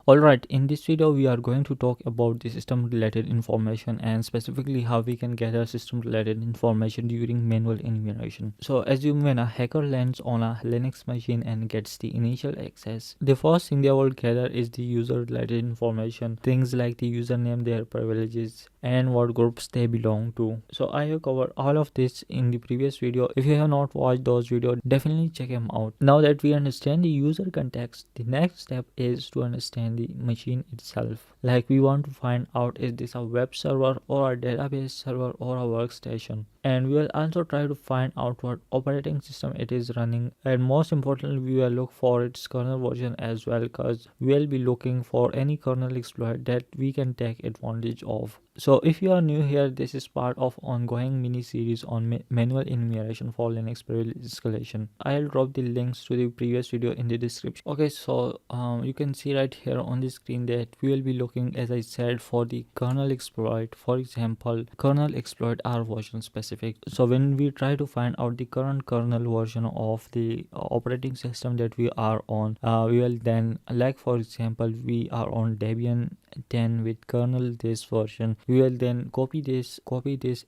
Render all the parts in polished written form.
Alright, in this video we are going to talk about the system related information and specifically how we can gather system related information during manual enumeration. So assume when a hacker lands on a Linux machine and gets the initial access, the first thing they will gather is the user related information, things like the username, their privileges, and what groups they belong to. So I have covered all of this in the previous video. If you have not watched those videos, definitely check them out. Now that we understand the user context, the next step is to understand the machine itself. Like we want to find out, is this a web server or a database server or a workstation? And we will also try to find out what operating system it is running, and most importantly we will look for its kernel version as well, because we will be looking for any kernel exploit that we can take advantage of. So if you are new here, this is part of ongoing mini series on manual enumeration for Linux escalation. I'll drop the links to the previous video in the description. Okay, so you can see right here on the screen that we will be looking, as I said, for the kernel exploit. For example, kernel exploit are version specific. So when we try to find out the current kernel version of the operating system that we are on, we will then, like for example, we are on Debian 10 with kernel this version. We will then copy this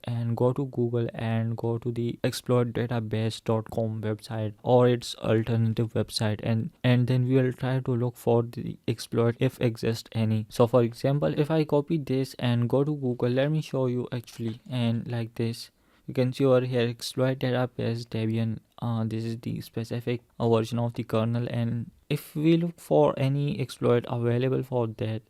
and go to Google and go to the exploitdatabase.com website or its alternative website, and then we will try to look for the exploit if exist any. So for example, if I copy this and go to Google, let me show you actually, and like this you can see over here exploit database Debian. This is the specific version of the kernel, and if we look for any exploit available for that,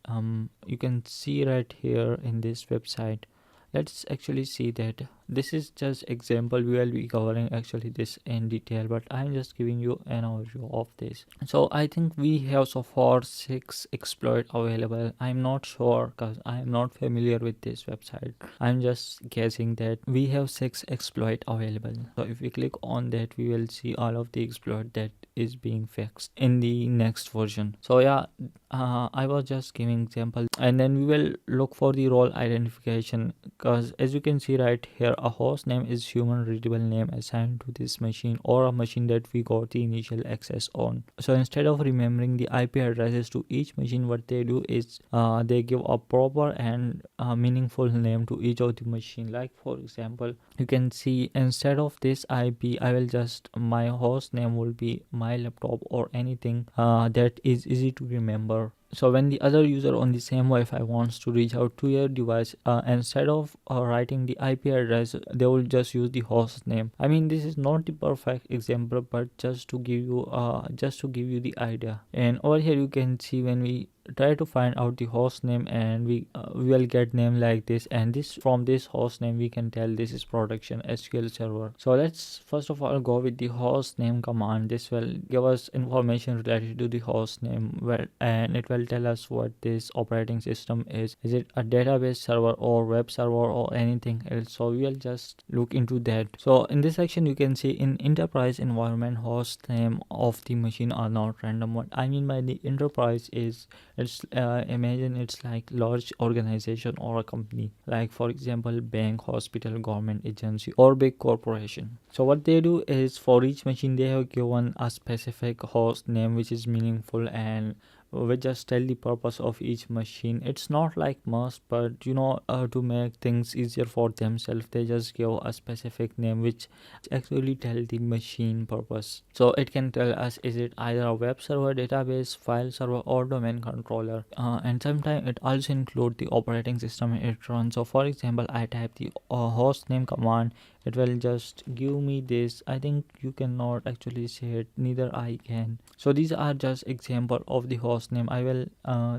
you can see right here in this website. Let's actually see that this is just example. We will be covering actually this in detail, but I'm just giving you an overview of this. So I think we have so far 6 exploit available. I'm not sure because I'm not familiar with this website. I'm just guessing that we have 6 exploit available. So if we click on that, we will see all of the exploit that is being fixed in the next version. So yeah, I was just giving example, and then we will look for the role identification, because as you can see right here, a host name is human readable name assigned to this machine or a machine that we got the initial access on. So instead of remembering the IP addresses to each machine, what they do is they give a proper and meaningful name to each of the machine. Like for example, you can see instead of this IP, I will just, my host name will be my laptop or anything that is easy to remember. So when the other user on the same Wi-Fi wants to reach out to your device, instead of writing the IP address, they will just use the host name. I mean, this is not the perfect example, but just to give you the idea. And over here you can see when we try to find out the host name, and we will get name like this, and this, from this host name we can tell this is production SQL server. So let's first of all go with the host name command. This will give us information related to the host name, and it will tell us what this operating system is it a database server or web server or anything else. So we will just look into that. So in this section you can see, in enterprise environment, host name of the machine are not random. What I mean by the enterprise is, it's imagine it's like large organization or a company, like for example bank, hospital, government agency, or big corporation. So what they do is, for each machine they have given a specific host name which is meaningful, and we just tell the purpose of each machine. It's not like must, but to make things easier for themselves, they just give a specific name which actually tell the machine purpose. So it can tell us, is it either a web server, database, file server, or domain controller, and sometimes it also include the operating system it runs. So for example, I type the host name command, it will just give me this. I think you cannot actually say it, neither I can. So these are just example of the host name. I will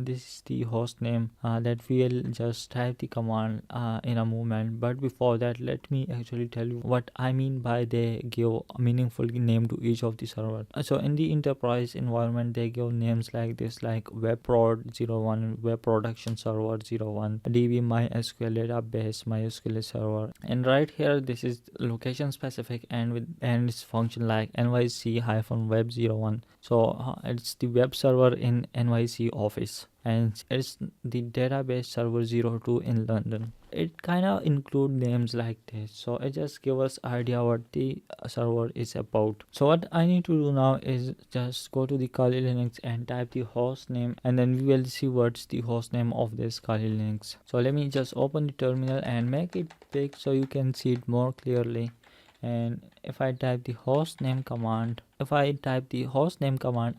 this is the host name that we will just type the command in a moment, but before that let me actually tell you what I mean by they give a meaningful name to each of the server. So in the enterprise environment they give names like this, like webprod01, web production server 01, db-mysql database mysql server, and right here this is location specific, and its function like nyc-web01. So it's the web server in NYC office. and it's the database server 02 in London. It kind of include names like this, so it just give us idea what the server is about. So what I need to do now is just go to the Kali Linux and type the host name, and then we will see what's the host name of this Kali Linux. So let me just open the terminal and make it big so you can see it more clearly. And if I type the host name command,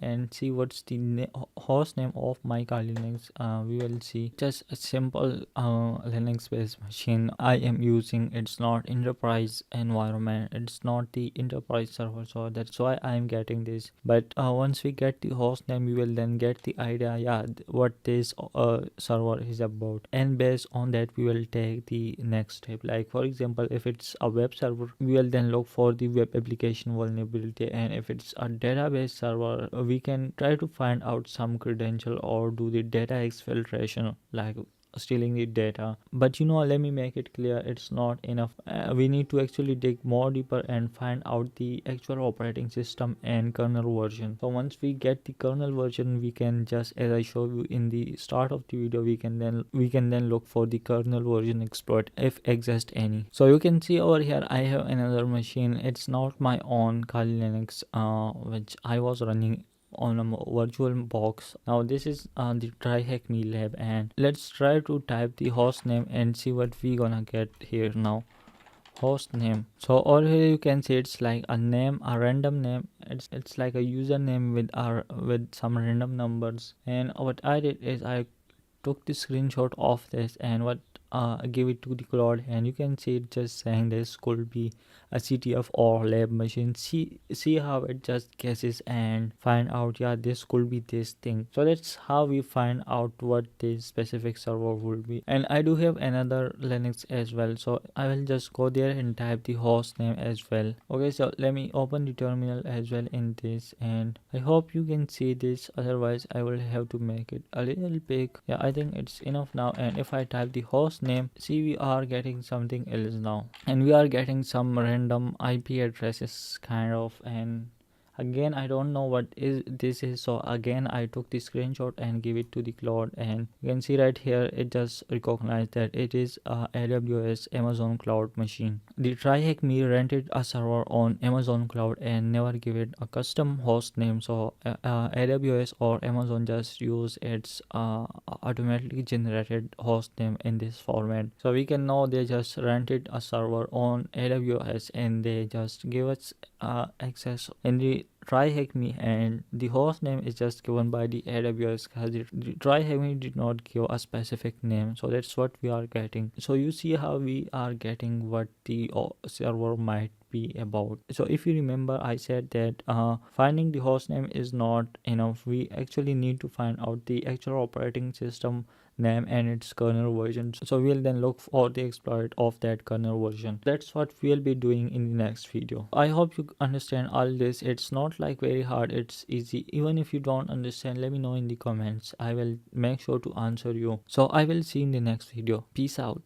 and see what's the host name of my Kali Linux, we will see just a simple Linux based machine I am using. It's not enterprise environment, it's not the enterprise server, so that's why I'm getting this. But once we get the host name, we will then get the idea, what this server is about, and based on that we will take the next step. Like for example, if it's a web server, we will then look for the web application vulnerability, and if it's a database server, we can try to find out some credential or do the data exfiltration, like stealing the data. But let me make it clear, it's not enough. We need to actually dig more deeper and find out the actual operating system and kernel version. So once we get the kernel version, we can just, as I showed you in the start of the video, we can then look for the kernel version exploit if exist any. So you can see over here I have another machine. It's not my own Kali Linux, which I was running on a virtual box. Now this is the TryHackMe lab, and let's try to type the host name and see what we gonna get here. Now host name, so over here you can see it's like a name, a random name. It's like a username with some random numbers. And what I did is I took the screenshot of this and give it to the cloud, and you can see it just saying this could be a CTF or lab machine. See how it just guesses and find out, this could be this thing. So that's how we find out what this specific server would be. And I do have another Linux as well, so I will just go there and type the host name as well. Okay, so let me open the terminal as well in this, and I hope you can see this, otherwise I will have to make it a little big. I think it's enough now. And if I type the host name, see, we are getting something else now, and we are getting some random IP addresses kind of. And again, I don't know what this is, so again I took the screenshot and give it to the cloud, and you can see right here it just recognized that it is a AWS Amazon cloud machine. The TryHackMe rented a server on Amazon cloud and never give it a custom host name, so AWS or Amazon just use its automatically generated host name in this format. So we can know they just rented a server on AWS and they just give us access in the TryHackMe, and the host name is just given by the AWS because the TryHackMe did not give a specific name. So that's what we are getting. So you see how we are getting what the server might be about. So if you remember, I said that finding the host name is not enough. We actually need to find out the actual operating system name and its kernel version. So we'll then look for the exploit of that kernel version. That's what we'll be doing in the next video. I hope you understand all this. It's not like very hard, it's easy. Even if you don't understand, let me know in the comments. I will make sure to answer you. So I will see you in the next video. Peace out.